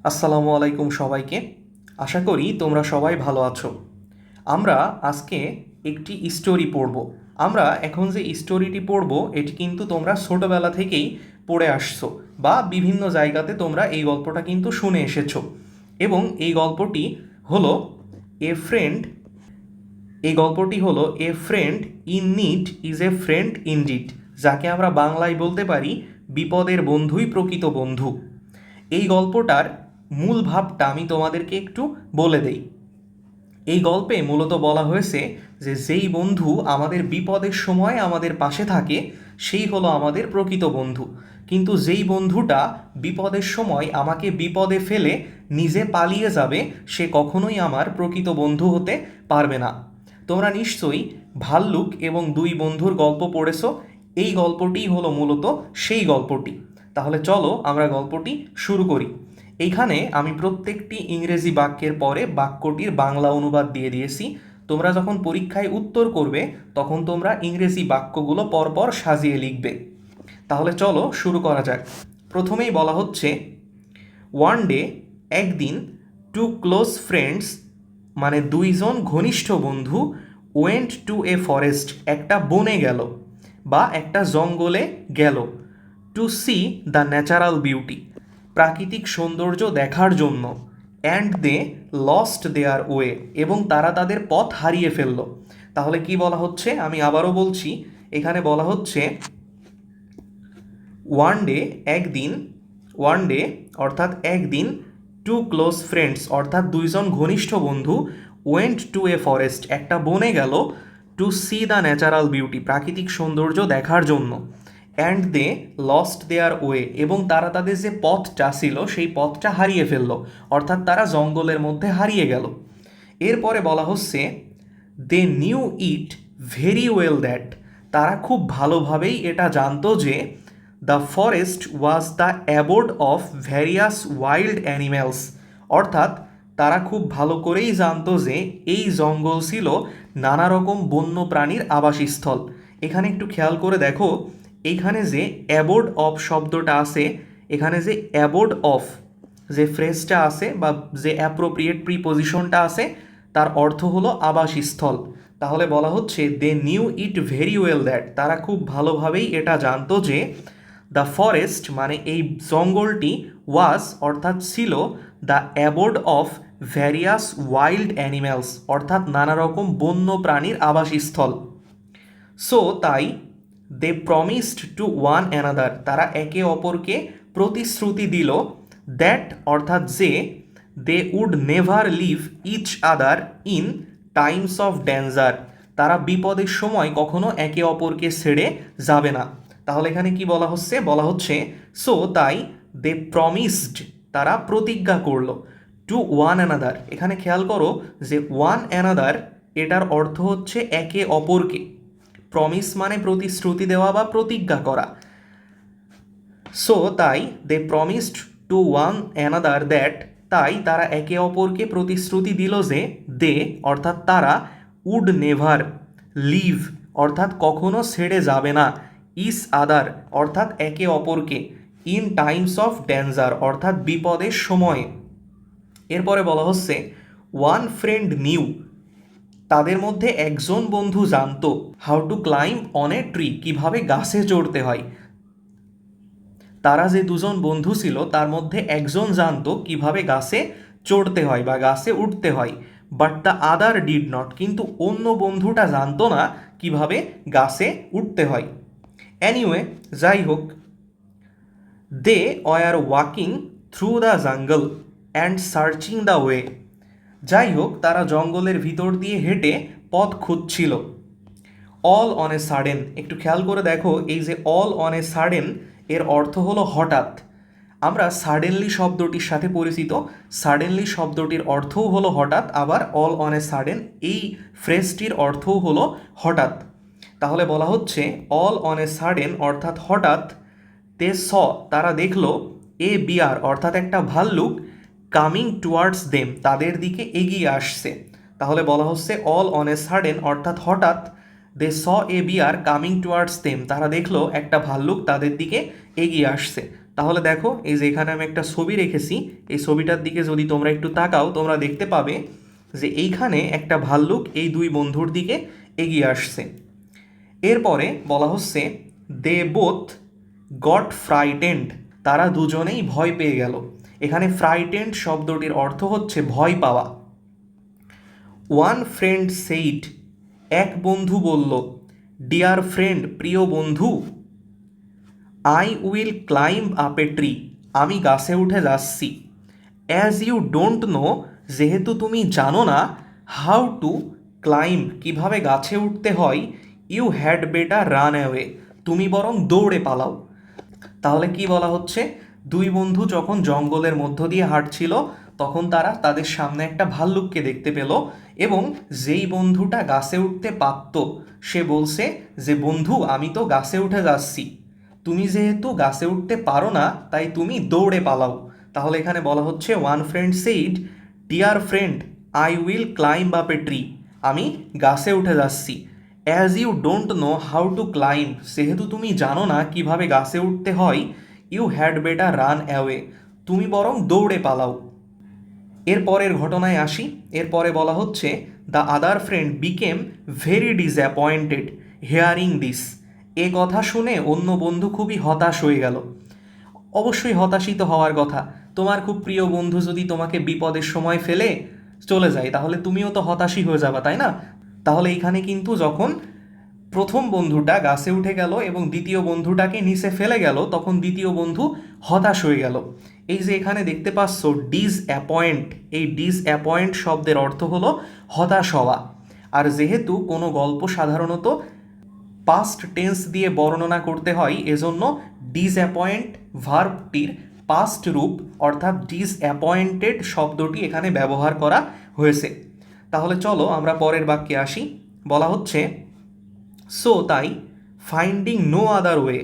আসসালামু আলাইকুম সবাইকে। আশা করি তোমরা সবাই ভালো আছো। আমরা আজকে একটি স্টোরি পড়ব। আমরা এখন যে স্টোরিটি পড়ব এটি কিন্তু তোমরা ছোটোবেলা থেকেই পড়ে আসছো বা বিভিন্ন জায়গাতে তোমরা এই গল্পটা কিন্তু শুনে এসেছো। এবং হলো a friend a friend in need is a friend indeed, যাকে আমরা বাংলায় বলতে পারি বিপদের বন্ধুই প্রকৃত বন্ধু। এই গল্পটার মূল ভাবটা আমি তোমাদেরকে একটু বলে দেই। এই গল্পে মূলত বলা হয়েছে যে যেই বন্ধু আমাদের বিপদের সময় আমাদের পাশে থাকে সেই হলো আমাদের প্রকৃত বন্ধু, কিন্তু যেই বন্ধুটা বিপদের সময় আমাকে বিপদে ফেলে নিজে পালিয়ে যাবে সে কখনোই আমার প্রকৃত বন্ধু হতে পারবে না। তোমরা নিশ্চয়ই ভাল্লুক এবং দুই বন্ধুর গল্প পড়েছো। এই গল্পটিই হলো মূলত সেই গল্পটি। তাহলে চলো আমরা গল্পটি শুরু করি। এইখানে আমি প্রত্যেকটি ইংরেজি বাক্যের পরে বাক্যটির বাংলা অনুবাদ দিয়ে দিয়েছি। তোমরা যখন পরীক্ষায় উত্তর করবে তখন তোমরা ইংরেজি বাক্যগুলো পরপর সাজিয়ে লিখবে। তাহলে চলো শুরু করা যাক। প্রথমেই বলা হচ্ছে, ওয়ান ডে, একদিন, টু ক্লোজ ফ্রেন্ডস মানে দুইজন ঘনিষ্ঠ বন্ধু, ওয়েন্ট টু এ ফরেস্ট একটা বনে গেল বা একটা জঙ্গলে গেল, to see the natural beauty প্রাকৃতিক সৌন্দর্য দেখার জন্য, and they lost their way এবং তারা তাদের পথ হারিয়ে ফেলল। তাহলে কি বলা হচ্ছে আমি আবারও বলছি। এখানে বলা হচ্ছে ওয়ান ডে একদিন, ওয়ান ডে অর্থাৎ একদিন, টু ক্লোজ ফ্রেন্ডস অর্থাৎ দুইজন ঘনিষ্ঠ বন্ধু, ওয়েন্ট টু এ ফরেস্ট একটা বনে গেল, to see the natural beauty প্রাকৃতিক সৌন্দর্য দেখার জন্য, and they lost their way এবং তারা তাদের যে পথটা ছিল সেই পথটা হারিয়ে ফেলল, অর্থাৎ তারা জঙ্গলের মধ্যে হারিয়ে গেল। এরপরে বলা হচ্ছে, they knew it very well that তারা খুব ভালোভাবেই এটা জানতো যে the forest was the abode of various wild animals অর্থাৎ তারা খুব ভালো করেই জানতো যে এই জঙ্গল ছিল নানা রকম বন্য প্রাণীর আবাসস্থল। এখানে একটু খেয়াল করে দেখো, এইখানে যে অ্যাবোর্ড অফ শব্দটা আছে, এখানে যে অ্যাবোর্ড অফ যে ফ্রেজটা আছে বা যে অ্যাপ্রোপ্রিয়েট প্রিপোজিশনটা আছে তার অর্থ হলো আবাসস্থল। তাহলে বলা হচ্ছে they knew it very well that তারা খুব ভালোভাবেই এটা জানতো যে দ্য ফরেস্ট মানে এই জঙ্গলটি ওয়াজ অর্থাৎ ছিল the abode of various wild animals অর্থাৎ নানা রকম বন্য প্রাণীর আবাসস্থল। সো তাই they promised to one another তারা একে অপরকে প্রতিশ্রুতি দিল, দ্যাট অর্থাৎ যে they would never leave each other in times of danger তারা বিপদের সময় কখনো একে অপরকে ছেড়ে যাবে না। তাহলে এখানে কি বলা হচ্ছে সো তাই দে প্রমিসড তারা প্রতিজ্ঞা করলো, টু ওয়ান অ্যানাদার এখানে খেয়াল করো যে ওয়ান অ্যানাদার এটার অর্থ হচ্ছে একে অপরকে। প্রমিস মানে প্রতিশ্রুতি দেওয়া বা প্রতিজ্ঞা করা। সো তাই they promised to one another that তাই তারা একে অপরকে প্রতিশ্রুতি দিল যে দে অর্থাৎ তারা উড নেভার লিভ অর্থাৎ কখনো ছেড়ে যাবে না, ইস আদার অর্থাৎ একে অপরকে, ইন টাইমস অফ ডেঞ্জার অর্থাৎ বিপদের সময়ে। এরপরে বলা হচ্ছে ওয়ান ফ্রেন্ড নিউ তাদের মধ্যে একজন বন্ধু জানতো how to climb on a tree কীভাবে গাছে চড়তে হয়। তারা যে দুজন বন্ধু ছিল তার মধ্যে একজন জানতো কিভাবে গাছে চড়তে হয় বা গাছে উঠতে হয়, but the other did not কিন্তু অন্য বন্ধুটা জানতো না কিভাবে গাছে উঠতে হয়। অ্যানিওয়ে যাই হোক, they were walking through the jungle and searching the way যাই হোক তারা জঙ্গলের ভিতর দিয়ে হেঁটে পথ খুঁজছিল। অল অন এ সাডেন একটু খেয়াল করে দেখো এই যে অল অন এ সাডেন এর অর্থ হলো হঠাৎ। আমরা সাডেনলি শব্দটির সাথে পরিচিত, সাডেনলি শব্দটির অর্থও হলো হঠাৎ, আবার অল অন এ সাডেন এই ফ্রেজটির অর্থও হলো হঠাৎ। তাহলে বলা হচ্ছে অল অন এ সাডেন অর্থাৎ হঠাৎ, দে স তারা দেখলো, এ বিয়ার অর্থাৎ একটা ভাল্লুক, কামিং টুয়ার্ডস দেম তাদের দিকে এগিয়ে আসছে। তাহলে বলা হচ্ছে অল অন এ সাডেন অর্থাৎ হঠাৎ, দে স এ বিয়ার কামিং টুয়ার্ডস দেম তারা দেখলো একটা ভাল্লুক তাদের দিকে এগিয়ে আসছে। তাহলে দেখো এই যে এখানে আমি একটা ছবি রেখেছি, এই ছবিটার দিকে যদি তোমরা একটু তাকাও তোমরা দেখতে পাবে যে এইখানে একটা ভাল্লুক এই দুই বন্ধুর দিকে এগিয়ে আসছে। এরপরে বলা হচ্ছে দে বোথ গট ফ্রাইটেন্ড, তারা দুজনেই ভয় পেয়ে গেল। এখানে ফ্রাইটেন্ড শব্দটির অর্থ হচ্ছে ভয় পাওয়া। ওয়ান ফ্রেন্ড সেইড, এক বন্ধু বলল, ডিয়ার ফ্রেন্ড, প্রিয় বন্ধু, I will climb up a tree, আমি গাছে উঠে যাচ্ছি। অ্যাজ ইউ ডোন্ট নো, যেহেতু তুমি জানো না, হাউ টু ক্লাইম্ব, কীভাবে গাছে উঠতে হয়, you had better run away, তুমি বরং দৌড়ে পালাও। তাহলে কি বলা হচ্ছে, দুই বন্ধু যখন জঙ্গলের মধ্য দিয়ে হাঁটছিল তখন তারা তাদের সামনে একটা ভাল্লুককে দেখতে পেল, এবং যেই বন্ধুটা গাছে উঠতে পারত সে বলছে যে বন্ধু আমি তো গাছে উঠে যাচ্ছি, তুমি যেহেতু গাছে উঠতে পারো না তাই তুমি দৌড়ে পালাও। তাহলে এখানে বলা হচ্ছে one friend said, dear friend, I will climb up a tree, আমি গাছে উঠে যাচ্ছি। As you don't know how to climb, যেহেতু তুমি জানো না কিভাবে গাছে উঠতে হয়, you had better run away, তুমি বরং দৌড়ে পালাও। এরপরের ঘটনায় আসি। এরপরে বলা হচ্ছে the other friend became very disappointed hearing this, এ কথা শুনে অন্য বন্ধু খুবই হতাশ হয়ে গেল। অবশ্যই হতাশিত হওয়ার কথা, তোমার খুব প্রিয় বন্ধু যদি তোমাকে বিপদের সময় ফেলে চলে যায় তাহলে তুমিও তো হতাশই হয়ে যাবা, তাই না? তাহলে এইখানে কিন্তু যখন প্রথম বন্ধুটা গাছে উঠে গেল এবং দ্বিতীয় বন্ধুটাকে নিচে ফেলে গেল তখন দ্বিতীয় বন্ধু হতাশ হয়ে গেল। এই যে এখানে দেখতে পাচ্ছ ডিসঅ্যাপয়েন্ট, এই ডিসঅ্যাপয়েন্ট শব্দের অর্থ হলো হতাশ হওয়া। আর যেহেতু কোনো গল্প সাধারণত পাস্ট টেন্স দিয়ে বর্ণনা করতে হয়, এজন্য ডিসঅ্যাপয়েন্ট ভার্বটির পাস্ট রূপ অর্থাৎ ডিসঅ্যাপয়েন্টেড শব্দটি এখানে ব্যবহার করা হয়েছে। তাহলে চলো আমরা পরের বাক্যে আসি। বলা হচ্ছে সো তাই, ফাইন্ডিং নো আদার ওয়ে,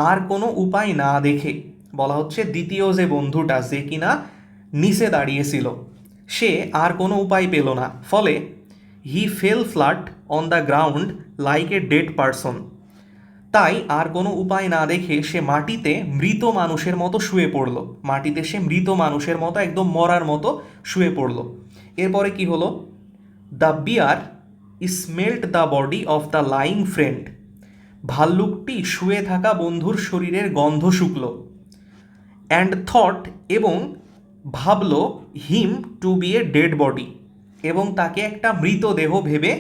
আর কোনো উপায় না দেখে, বলা হচ্ছে দ্বিতীয় যে বন্ধুটা যে কিনা নিচে দাঁড়িয়েছিল সে আর কোনো উপায় পেল না, ফলে he fell flat on the ground like a dead person, তাই আর কোনো উপায় না দেখে সে মাটিতে মৃত মানুষের মতো শুয়ে পড়ল, মাটিতে সে মৃত মানুষের মতো একদম মরার মতো শুয়ে পড়ল। এরপরে কি হলো, the bear smelt the body of the lying friend, ভাল্লুকটি শুয়ে থাকা বন্ধুর শরীরের গন্ধ শুকল। অ্যান্ড থট, এবং ভাবল, him to be a dead body, এবং তাকে একটা মৃতদেহ ভেবে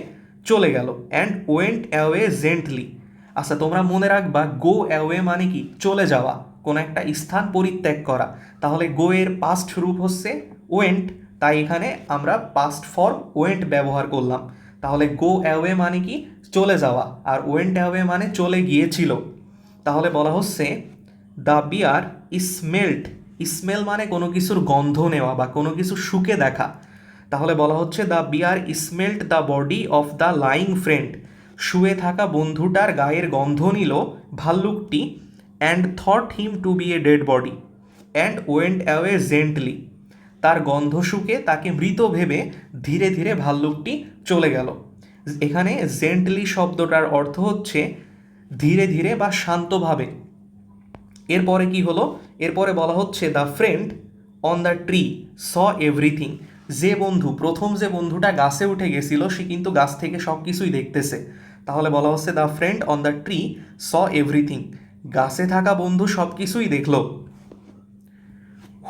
চলে গেল। অ্যান্ড ওয়েন্ট অ্যাওয়ে জেন্টলি, আচ্ছা তোমরা মনে রাখবা গো অ্যাওয়ে মানে কি, চলে যাওয়া, কোনো একটা স্থান পরিত্যাগ করা। তাহলে গো এর পাস্ট রূপ হচ্ছে ওয়েন্ট, তাই এখানে আমরা পাস্ট ফর্ম ওয়েন্ট ব্যবহার করলাম। তাহলে গো অ্যাওয়ে মানে কি, চলে যাওয়া, আর ওয়েন্ট অ্যাওয়ে মানে চলে গিয়েছিল। তাহলে বলা হচ্ছে দ্য বিয়ার স্মেল্ট, স্মেল মানে কোনো কিছুর গন্ধ নেওয়া বা কোনো কিছু শুকে দেখা। তাহলে বলা হচ্ছে the bear smelt the body of the lying friend, শুয়ে থাকা বন্ধুটার গায়ের গন্ধ নিল ভাল্লুকটি। And thought him to be a dead body and went away gently, তার গন্ধ শুকে তাকে মৃত ভেবে ধীরে ধীরে ভাল্লুকটি চলে গেল। এখানে জেন্টলি শব্দটার অর্থ হচ্ছে ধীরে ধীরে বা শান্তভাবে। এরপরে কি হলো, এরপরে বলা হচ্ছে the friend on the tree saw everything, যে বন্ধু প্রথম যে বন্ধুটা গাছে উঠে গেছিল সে কিন্তু গাছ থেকে সব কিছুই দেখতেছে। তাহলে বলা হচ্ছে the friend on the tree saw everything, গাছে থাকা বন্ধু সব কিছুই দেখল।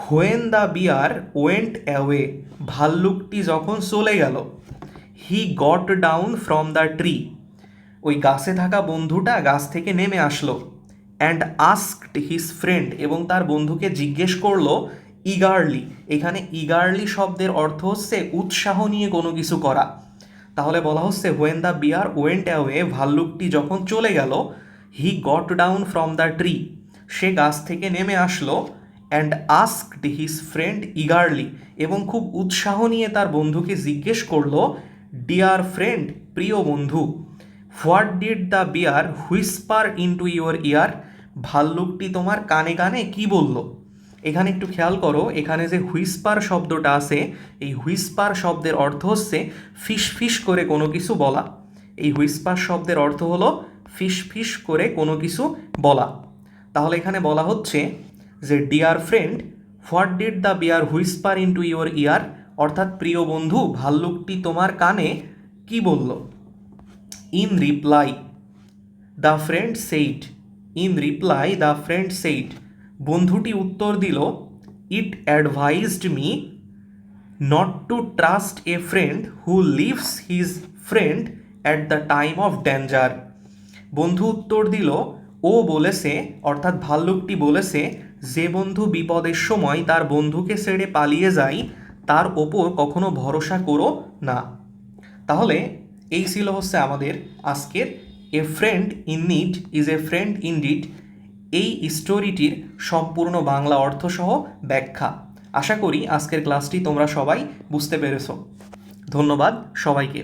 When the bear went away, ভাল্লুকটি যখন চলে গেল। He got down from the tree, ওই গাছে থাকা বন্ধুটা গাছ থেকে নেমে আসলো। অ্যান্ড আস্কড হিজ ফ্রেন্ড, এবং তার বন্ধুকে জিজ্ঞেস করলো ইগারলি, এখানে ইগারলি শব্দের অর্থ হচ্ছে উৎসাহ নিয়ে কোনো কিছু করা। তাহলে বলা হচ্ছে when the bear went away, ভাল্লুকটি যখন চলে গেল। He got down from the tree, সে গাছ থেকে নেমে আসলো। And asked his friend eagerly, এবং খুব উৎসাহ নিয়ে তার বন্ধুকে জিজ্ঞেস করলো ডিয়ার ফ্রেন্ড, প্রিয় বন্ধু, what did the bear whisper into your ear, ভাল্লুকটি তোমার কানে কানে কি বলল। এখানে একটু খেয়াল করো, এখানে যে হুইসপার শব্দটা আছে এই হুইসপার শব্দের অর্থ হচ্ছে ফিস ফিস করে কোনো কিছু বলা। এই হুইসপার শব্দের অর্থ হলো ফিস ফিস করে কোনো কিছু বলা। তাহলে এখানে বলা হচ্ছে যে dear friend what did the bear whisper into your ear, অর্থাৎ প্রিয় বন্ধু ভাল্লুকটি তোমার কানে কি বলল। In reply the friend said, in reply the friend said, বন্ধুটি উত্তর দিল it advised me not to trust a friend who leaves his friend at the time of danger. বন্ধু উত্তর দিল ও বলেছে, অর্থাৎ ভাল্লুকটি বলেছে, যে বন্ধু বিপদের সময় তার বন্ধুকে ছেড়ে পালিয়ে যায় তার ওপর কখনো ভরসা করো না। তাহলে এই ছিল হচ্ছে আমাদের আজকের a friend in need is a friend indeed এই স্টোরিটির সম্পূর্ণ বাংলা অর্থসহ ব্যাখ্যা। আশা করি আজকের ক্লাসটি তোমরা সবাই বুঝতে পেরেছো। ধন্যবাদ সবাইকে।